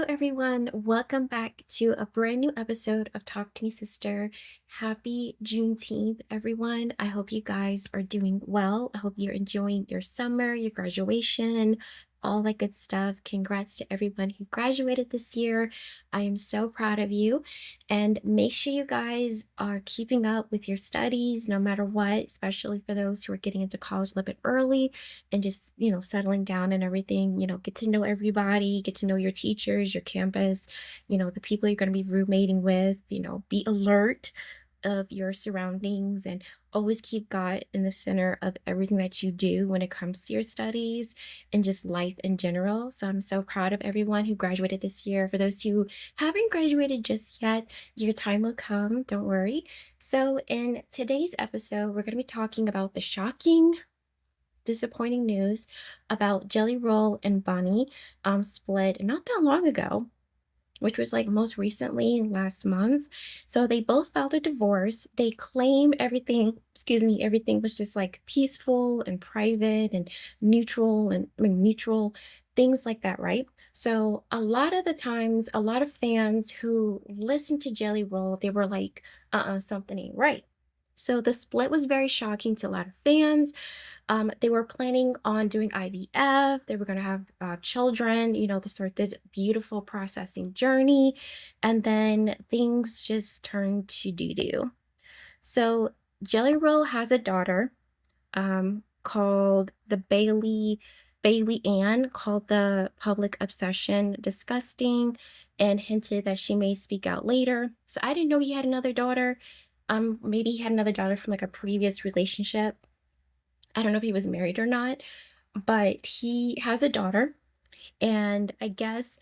everyone. Welcome back to a brand new episode of Talk to Me Sister. Happy Juneteenth, everyone. I hope you guys are doing well. I hope you're enjoying your summer, your graduation, all that good stuff. Congrats to everyone who graduated this year. I am so proud of you. And make sure you guys are keeping up with your studies no matter what, especially for those who are getting into college a little bit early and just, settling down and everything, get to know everybody, get to know your teachers, your campus, the people you're going to be roommating with, be alert of your surroundings and always keep God in the center of everything that you do when it comes to your studies and just life in general. So I'm so proud of everyone who graduated this year. For those who haven't graduated just yet, your time will come, don't worry. So in today's episode, we're going to be talking about the shocking, disappointing news about Jelly Roll and Bunnie split not that long ago, which was like most recently last month. So they both filed a divorce. They claim everything was just like peaceful and private and neutral and mutual, things like that, right? So a lot of the times, a lot of fans who listened to Jelly Roll, they were like, something ain't right. So the split was very shocking to a lot of fans. They were planning on doing IVF. They were going to have children, to start this beautiful processing journey. And then things just turned to doo-doo. So Jelly Roll has a daughter called the Bailey Ann, called the public obsession disgusting, and hinted that she may speak out later. So I didn't know he had another daughter. Maybe he had another daughter from like a previous relationship. I don't know if he was married or not, but he has a daughter. And I guess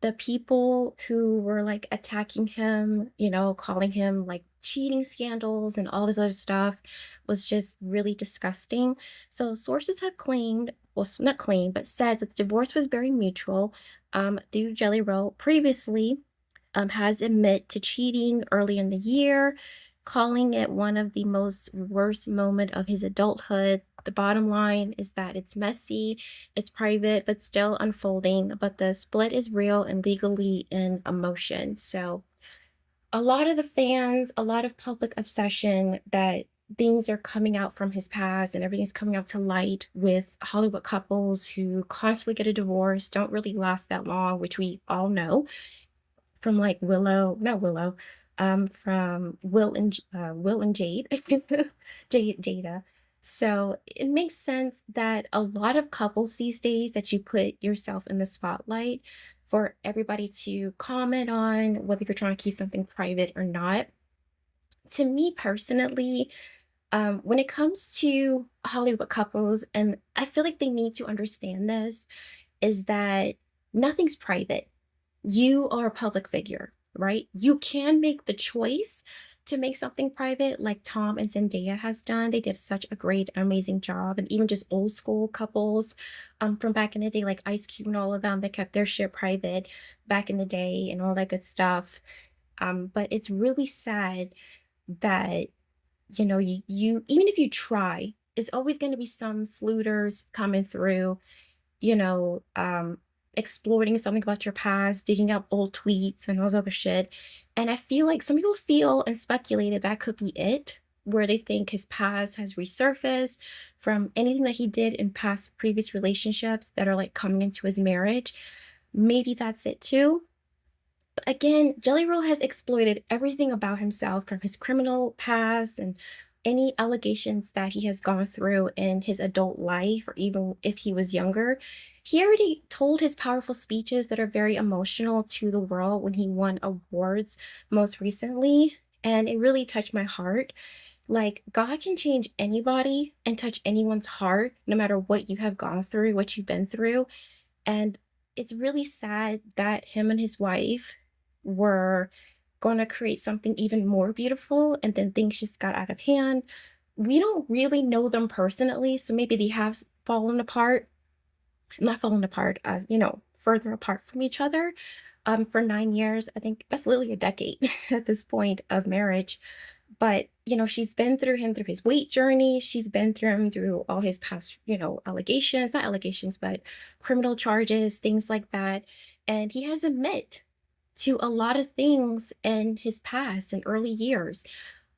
the people who were like attacking him, calling him like cheating scandals and all this other stuff was just really disgusting. So sources have claimed, well, not claimed, but says that the divorce was very mutual. Through Jelly Roll previously has admitted to cheating early in the year, calling it one of the most worst moment of his adulthood. The bottom line is that it's messy, it's private, but still unfolding. But the split is real and legally in emotion. So a lot of the fans, a lot of public obsession that things are coming out from his past and everything's coming out to light with Hollywood couples who constantly get a divorce, don't really last that long, which we all know from like from Will and Jade, Jada. So it makes sense that a lot of couples these days that you put yourself in the spotlight for everybody to comment on, whether you're trying to keep something private or not. To me personally, when it comes to Hollywood couples, and I feel like they need to understand this, is that nothing's private. You are a public figure, right? You can make the choice to make something private like Tom and Zendaya has done. They did such a great, amazing job. And even just old school couples from back in the day, like Ice Cube and all of them, they kept their shit private back in the day and all that good stuff. But it's really sad that, you even if you try, it's always going to be some slooters coming through, you know, um, exploring something about your past, digging up old tweets and all this other shit. And I feel like some people feel and speculated that could be it, where they think his past has resurfaced from anything that he did in past previous relationships that are like coming into his marriage. Maybe that's it too. But again, Jelly Roll has exploited everything about himself from his criminal past and any allegations that he has gone through in his adult life, or even if he was younger. He already told his powerful speeches that are very emotional to the world when he won awards most recently. And it really touched my heart. Like, God can change anybody and touch anyone's heart, no matter what you have gone through, what you've been through. And it's really sad that him and his wife were going to create something even more beautiful, and then things just got out of hand. We don't really know them personally, so maybe they have fallen apart, not fallen apart, further apart from each other for 9 years. I think that's literally a decade at this point of marriage. But, she's been through him through his weight journey. She's been through him through all his past, allegations, not allegations, but criminal charges, things like that. And he has admit to a lot of things in his past and early years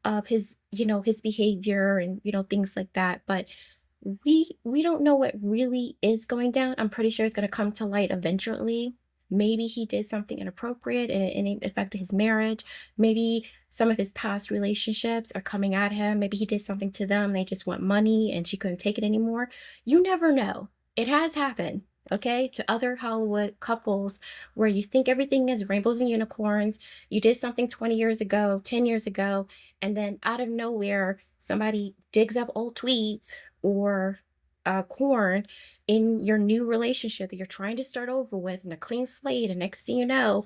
of his, his behavior and, things like that. But we don't know what really is going down. I'm pretty sure it's going to come to light eventually. Maybe he did something inappropriate and it affected his marriage. Maybe some of his past relationships are coming at him. Maybe he did something to them. They just want money and she couldn't take it anymore. You never know. It has happened, okay, to other Hollywood couples where you think everything is rainbows and unicorns. You did something 20 years ago, 10 years ago, and then out of nowhere, somebody digs up old tweets or corn in your new relationship that you're trying to start over with and a clean slate. And next thing you know,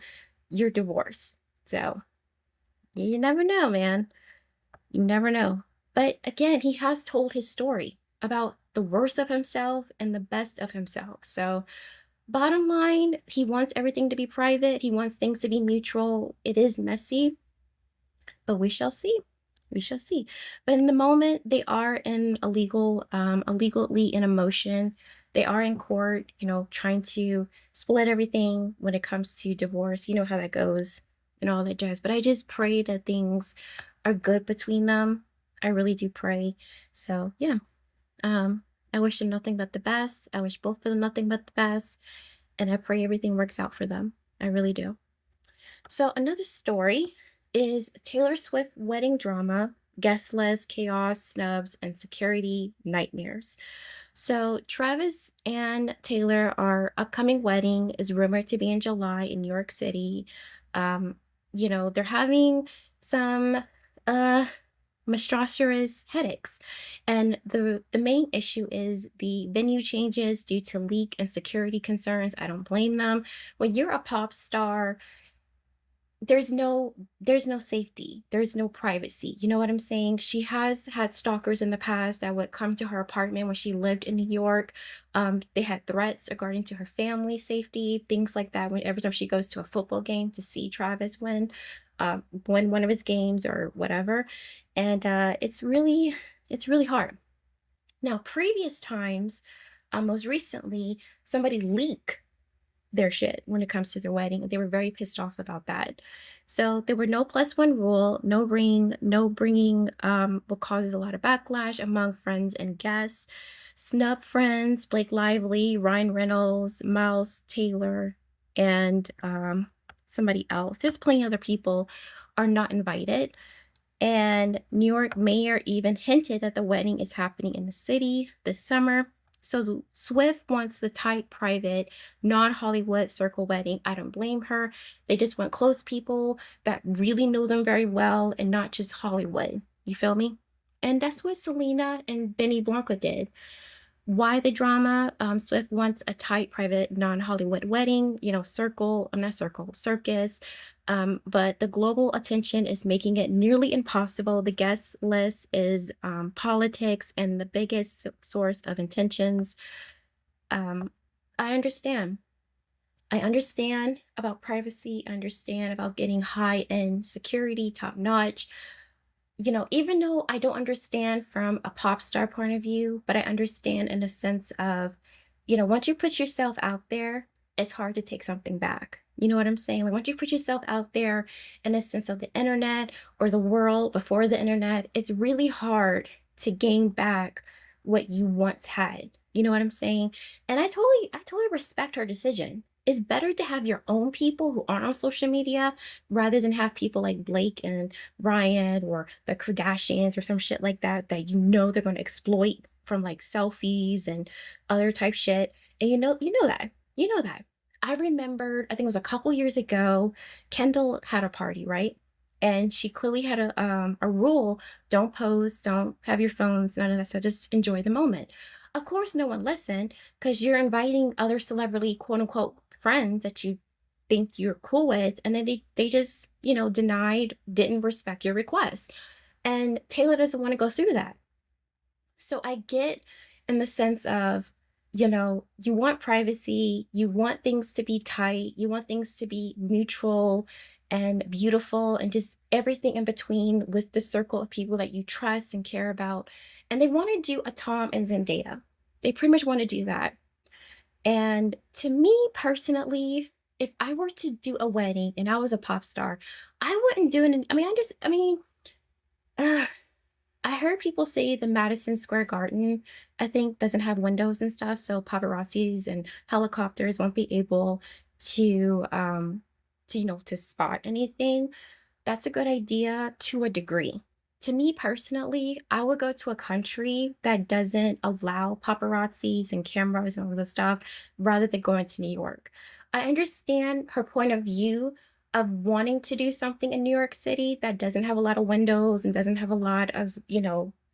you're divorced. So you never know, man. You never know. But again, he has told his story about the worst of himself and the best of himself. So bottom line, he wants everything to be private. He wants things to be mutual. It is messy, but we shall see. We shall see. But in the moment, they are in a legally in a motion. They are in court, trying to split everything when it comes to divorce. You know how that goes and all that jazz. But I just pray that things are good between them. I really do pray. So yeah. I wish them nothing but the best. I wish both of them nothing but the best. And I pray everything works out for them. I really do. So another story is Taylor Swift wedding drama, guest list, chaos, snubs, and security nightmares. So Travis and Taylor, our upcoming wedding is rumored to be in July in New York City. They're having some monstrous headaches. And the main issue is the venue changes due to leak and security concerns. I don't blame them. When you're a pop star, there's no safety, there's no privacy, you know what I'm saying? She has had stalkers in the past that would come to her apartment when she lived in New York. They had threats regarding to her family safety, things like that, when every time she goes to a football game to see Travis win one of his games or whatever. And it's really hard. Now previous times, most recently, somebody leaked their shit when it comes to their wedding. They were very pissed off about that. So there were no +1 rule, no ring, no bringing, what causes a lot of backlash among friends and guests. Snub friends, Blake Lively, Ryan Reynolds, Miles Taylor, and somebody else. There's plenty of other people are not invited. And New York mayor even hinted that the wedding is happening in the city this summer. So Swift wants the tight, private, non-Hollywood circle wedding. I don't blame her. They just want close people that really know them very well and not just Hollywood. You feel me? And that's what Selena and Benny Blanco did. Why the drama? Swift wants a tight, private, non-Hollywood wedding, circus. But the global attention is making it nearly impossible. The guest list is politics and the biggest source of intentions. I understand. I understand about privacy. I understand about getting high-end security, top-notch. Even though I don't understand from a pop star point of view, but I understand in the sense of, once you put yourself out there, it's hard to take something back. You know what I'm saying? Like once you put yourself out there in a sense of the internet or the world before the internet, it's really hard to gain back what you once had. You know what I'm saying? And I totally respect her decision. It's better to have your own people who aren't on social media rather than have people like Blake and Ryan or the Kardashians or some shit like that they're going to exploit from like selfies and other type shit. And you know that. I remembered, I think it was a couple years ago, Kendall had a party, right? And she clearly had a rule: don't post, don't have your phones, none of that. So just enjoy the moment. Of course, no one listened because you're inviting other celebrity, quote unquote, friends that you think you're cool with, and then they just denied, didn't respect your request. And Taylor doesn't want to go through that. So I get in the sense of you want privacy, you want things to be tight, you want things to be neutral and beautiful and just everything in between with the circle of people that you trust and care about. And they want to do a Tom and Zendaya. They pretty much want to do that. And to me personally, if I were to do a wedding and I was a pop star, I wouldn't do it. Uh, I heard people say the Madison Square Garden, I think, doesn't have windows and stuff, so paparazzis and helicopters won't be able to spot anything. That's a good idea to a degree. To me personally, I would go to a country that doesn't allow paparazzis and cameras and all this stuff rather than going to New York. I understand her point of view of wanting to do something in New York City that doesn't have a lot of windows and doesn't have a lot of,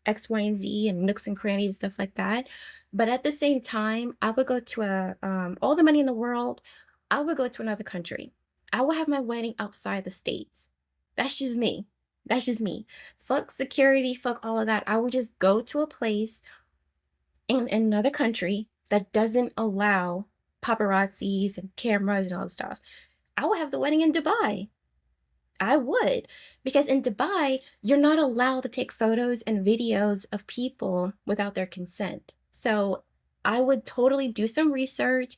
X, Y, and Z and nooks and crannies and stuff like that. But at the same time, I would go to all the money in the world, I would go to another country. I will have my wedding outside the States. That's just me. That's just me. Fuck security, fuck all of that. I would just go to a place in another country that doesn't allow paparazzis and cameras and all that stuff. I would have the wedding in Dubai. I would. Because in Dubai, you're not allowed to take photos and videos of people without their consent. So I would totally do some research,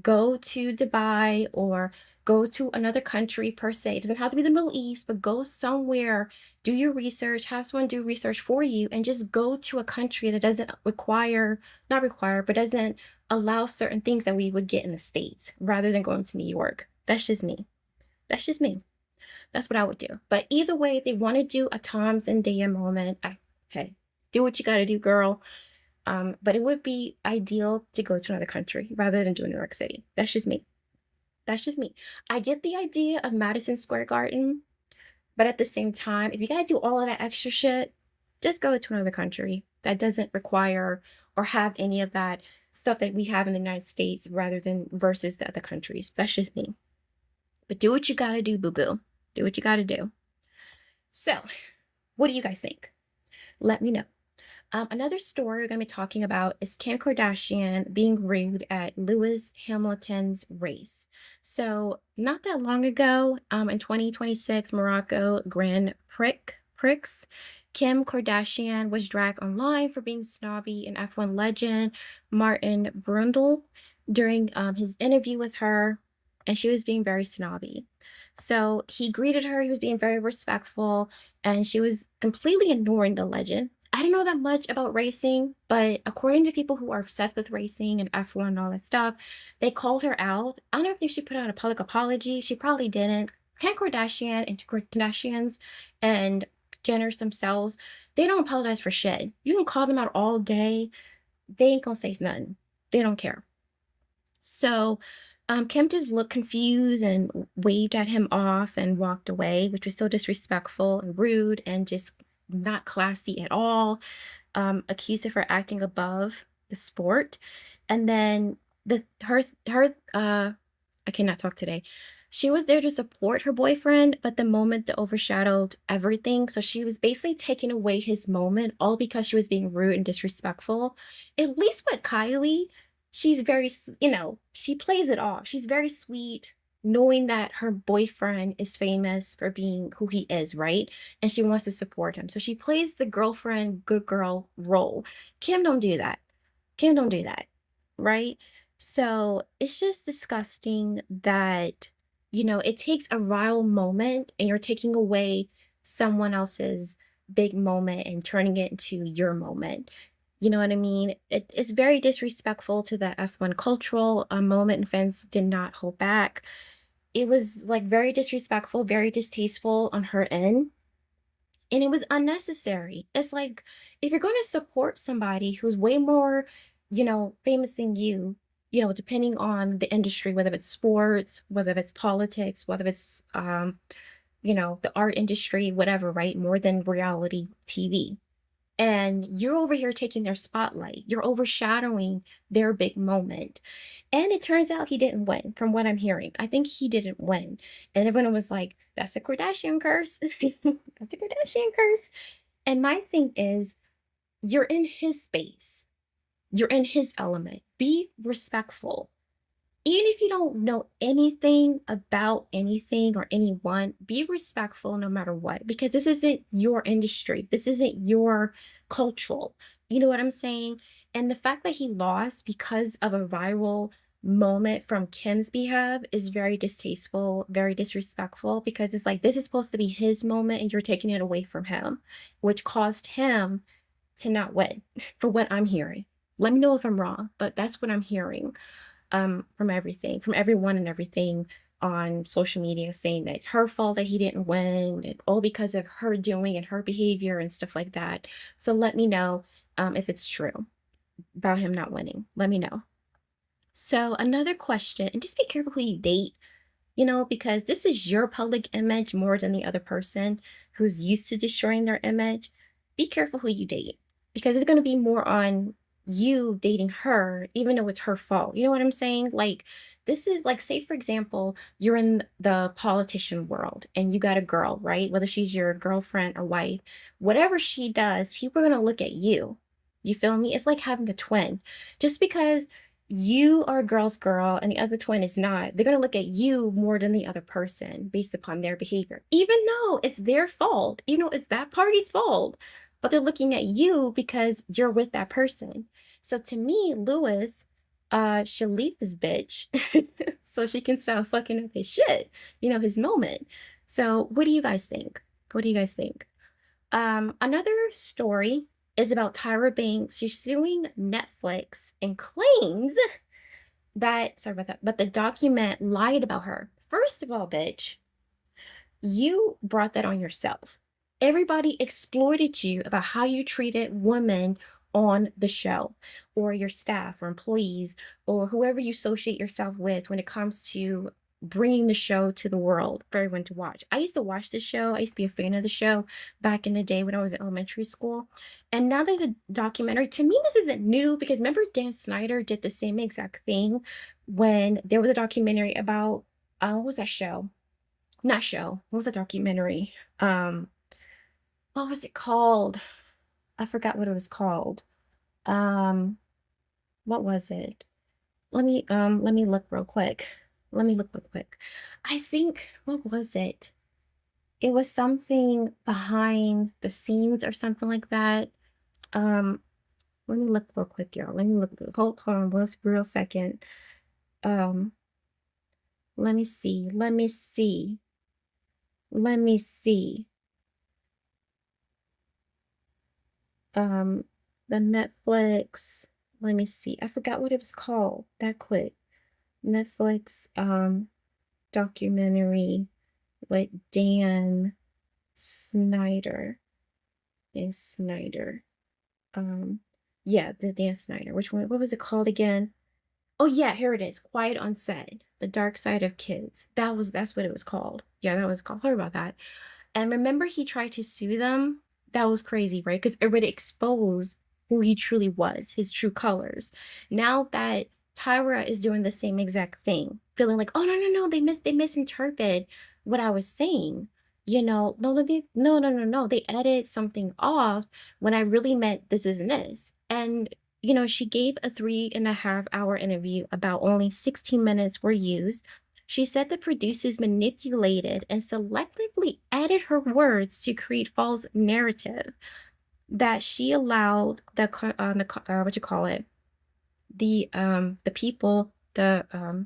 go to Dubai or go to another country per se. It doesn't have to be the Middle East, but go somewhere, do your research, have someone do research for you, and just go to a country that doesn't not require, but doesn't allow certain things that we would get in the States rather than going to New York. That's just me. That's just me. That's what I would do. But either way, if they want to do a Tom Zendaya moment, hey, do what you got to do, girl. But it would be ideal to go to another country rather than do New York City. That's just me. That's just me. I get the idea of Madison Square Garden, but at the same time, if you gotta do all of that extra shit, just go to another country that doesn't require or have any of that stuff that we have in the United States rather than versus the other countries. That's just me. But do what you gotta do, boo-boo. Do what you gotta do. So, what do you guys think? Let me know. Another story we're going to be talking about is Kim Kardashian being rude at Lewis Hamilton's race. So, not that long ago, in 2026 Morocco Grand Prix, Kim Kardashian was dragged online for being snobby and F1 legend Martin Brundle during his interview with her, and she was being very snobby. So he greeted her, he was being very respectful, and she was completely ignoring the legend. I don't know that much about racing, but according to people who are obsessed with racing and F1 and all that stuff, they called her out. I don't know if she put out a public apology. She probably didn't. Kim Kardashian and Kardashians and Jenners themselves, they don't apologize for shit. You can call them out all day. They ain't gonna say nothing. They don't care. So Kim just looked confused and waved at him off and walked away, which was so disrespectful and rude and just not classy at all. Accused of her acting above the sport. And then I cannot talk today. She was there to support her boyfriend, but the moment that overshadowed everything. So she was basically taking away his moment, all because she was being rude and disrespectful. At least with Kylie, she's very, she plays it off. She's very sweet, knowing that her boyfriend is famous for being who he is, right? And she wants to support him. So she plays the girlfriend, good girl role. Kim don't do that. Kim don't do that, right? So it's just disgusting that, it takes a viral moment and you're taking away someone else's big moment and turning it into your moment. You know what I mean? It's very disrespectful to the F1 cultural moment, and fans did not hold back. It was like very disrespectful, very distasteful on her end. And it was unnecessary. It's like, if you're going to support somebody who's way more, famous than you, depending on the industry, whether it's sports, whether it's politics, whether it's, the art industry, whatever, right? More than reality TV. And you're over here taking their spotlight. You're overshadowing their big moment. And it turns out he didn't win, from what I'm hearing. I think he didn't win. And everyone was like, that's a Kardashian curse. That's a Kardashian curse. And my thing is, you're in his space. You're in his element. Be respectful. Even if you don't know anything about anything or anyone, be respectful no matter what, because this isn't your industry. This isn't your cultural. You know what I'm saying? And the fact that he lost because of a viral moment from Kim's behalf is very distasteful, very disrespectful, because it's like this is supposed to be his moment and you're taking it away from him, which caused him to not win, for what I'm hearing. Let me know if I'm wrong, but that's what I'm hearing from everything, from everyone and everything on social media, saying that it's her fault that he didn't win, and all because of her doing and her behavior and stuff like that. So let me know if it's true about him not winning. Let me know. So another question, and just be careful who you date, because this is your public image more than the other person who's used to destroying their image. Be careful who you date, because it's going to be more on you dating her, even though it's her fault. You know what I'm saying? Like, this is like, say, for example, you're in the politician world and you got a girl, right? Whether she's your girlfriend or wife, whatever she does, people are going to look at you. You feel me? It's like having a twin. Just because you are a girl's girl and the other twin is not, they're going to look at you more than the other person based upon their behavior, even though it's their fault. It's that party's fault, but they're looking at you because you're with that person. So to me, Lewis should leave this bitch so she can stop fucking up his shit, his moment. So what do you guys think? What do you guys think? Another story is about Tyra Banks. She's suing Netflix and claims that, sorry about that, but the document lied about her. First of all, bitch, you brought that on yourself. Everybody exploited you about how you treated women on the show, or your staff or employees, or whoever you associate yourself with when it comes to bringing the show to the world for everyone to watch. I used to watch the show. I used to be a fan of the show back in the day when I was in elementary school. And now there's a documentary. To me, this isn't new, because remember Dan Snyder did the same exact thing when there was a documentary about, what was that show? Not show. What was that documentary? What was it called? I forgot what it was called. What was it? Let me look real quick. I think, what was it? It was something behind the scenes or something like that. Let me look real quick, y'all. Let me look. Hold on, one real second. Let me see. Let me see. Let me see. The Netflix. Let me see. I forgot what it was called that quick. Netflix documentary with Dan Snyder. Dan Snyder. Yeah, the Dan Snyder. Which one? What was it called again? Oh yeah, here it is. Quiet on Set. The Dark Side of Kids. That's what it was called. Yeah, that was called. Sorry about that. And remember, he tried to sue them. That was crazy, right? Because it would expose who he truly was, his true colors. Now that Tyra is doing the same exact thing, feeling like, oh no, they misinterpreted what I was saying. No, they edited something off when I really meant this isn't this. And she gave a 3.5-hour interview about only 16 minutes were used. She said the producers manipulated and selectively added her words to create false narrative, that she allowed the what you call it, the people, the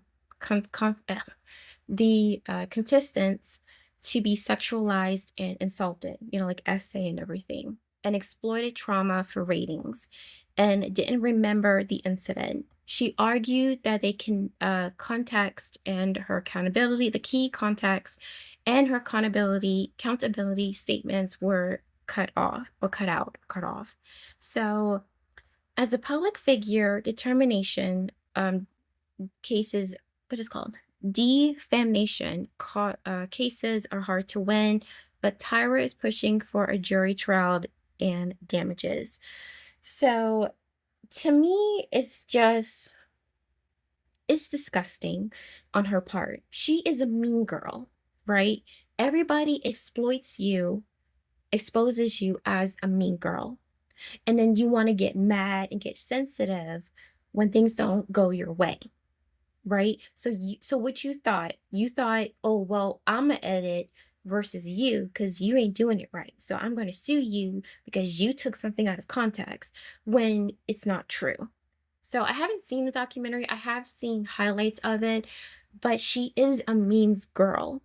contestants, to be sexualized and insulted, like essay and everything, and exploited trauma for ratings, and didn't remember the incident. She argued that they can context and her accountability, the key context and her accountability statements were cut off. So as a public figure, determination cases, what is called defamation cases are hard to win, but Tyra is pushing for a jury trial and damages. So to me, it's disgusting on her part. She is a mean girl, right? Everybody exploits you, exposes you as a mean girl. And then you want to get mad and get sensitive when things don't go your way, right? So what you thought, oh, well, I'm gonna edit versus you because you ain't doing it right. So I'm going to sue you because you took something out of context when it's not true. So I haven't seen the documentary. I have seen highlights of it, but she is a means girl.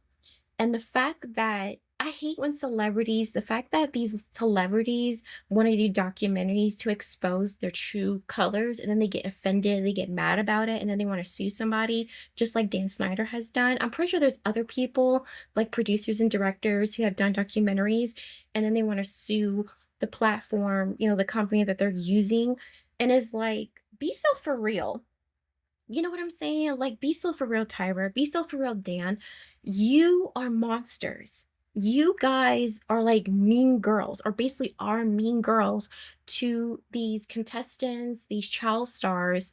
And the fact that I hate when the fact that these celebrities want to do documentaries to expose their true colors and then they get offended, they get mad about it, and then they want to sue somebody, just like Dan Snyder has done. I'm pretty sure there's other people, like producers and directors, who have done documentaries and then they want to sue the platform, the company that they're using. And it's like, be so for real. You know what I'm saying? Like, be still for real, Tyra. Be still for real, Dan. You are monsters. You guys are like mean girls, or basically are mean girls to these contestants, these child stars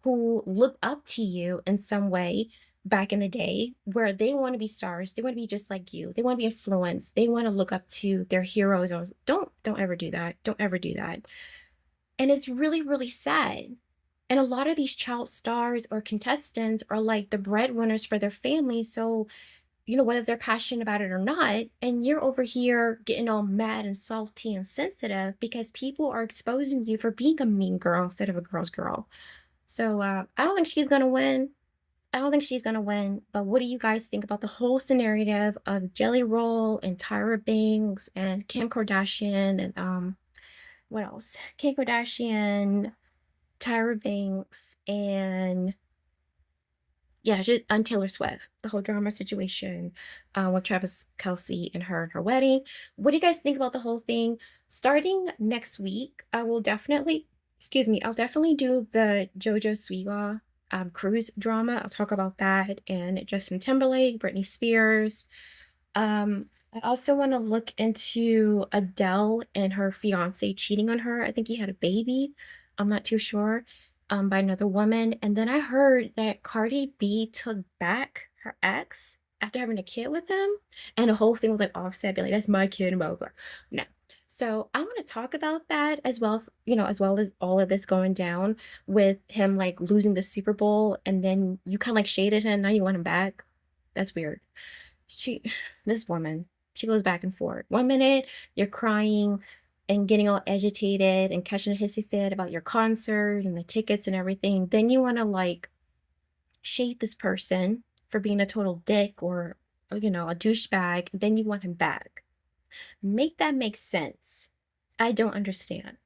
who look up to you in some way back in the day, where they want to be stars. They want to be just like you. They want to be influenced. They want to look up to their heroes. Don't ever do that. Don't ever do that. And it's really, really sad. And a lot of these child stars or contestants are like the breadwinners for their family. So, whether they're passionate about it or not, and you're over here getting all mad and salty and sensitive because people are exposing you for being a mean girl instead of a girl's girl. So, I don't think she's going to win. I don't think she's going to win. But what do you guys think about the whole scenario of Jelly Roll and Tyra Banks and Kim Kardashian and, what else? Kim Kardashian, Tyra Banks, and yeah, just on Taylor Swift, the whole drama situation with Travis Kelce and her wedding. What do you guys think about the whole thing? Starting next week, I'll definitely do the JoJo Siwa cruise drama. I'll talk about that, and Justin Timberlake, Britney Spears. I also want to look into Adele and her fiance cheating on her. I think he had a baby. I'm not too sure. By another woman. And then I heard that Cardi B took back her ex after having a kid with him. And the whole thing was like Offset being like, that's my kid, and blah, blah, blah. No. So I want to talk about that as well, as well as all of this going down with him like losing the Super Bowl, and then you kind of like shaded him, now you want him back. That's weird. She, this woman, she goes back and forth. One minute you're crying and getting all agitated and catching a hissy fit about your concert and the tickets and everything. Then you want to like shade this person for being a total dick or, a douchebag. Then you want him back. Make that make sense. I don't understand.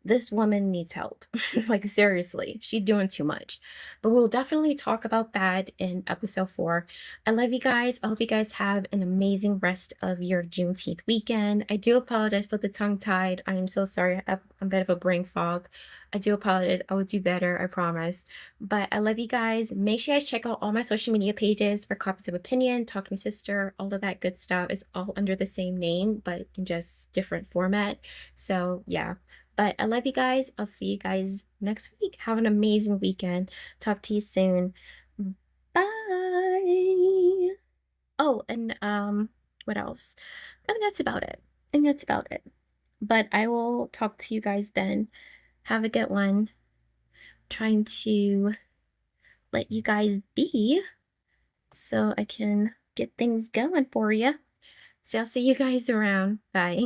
This woman needs help. Like, seriously, she's doing too much. But we'll definitely talk about that in episode 4. I love you guys. I hope you guys have an amazing rest of your Juneteenth weekend. I do apologize for the tongue tied. I am so sorry. I'm a bit of a brain fog. I do apologize. I will do better, I promise. But I love you guys. Make sure you guys check out all my social media pages for copies of opinion, Talk to Me Sister, all of that good stuff. Is all under the same name, but in just different format. So yeah. But I love you guys. I'll see you guys next week. Have an amazing weekend. Talk to you soon. Bye. Oh, and what else? I think that's about it. But I will talk to you guys then. Have a good one. Trying to let you guys be so I can get things going for you. So I'll see you guys around. Bye.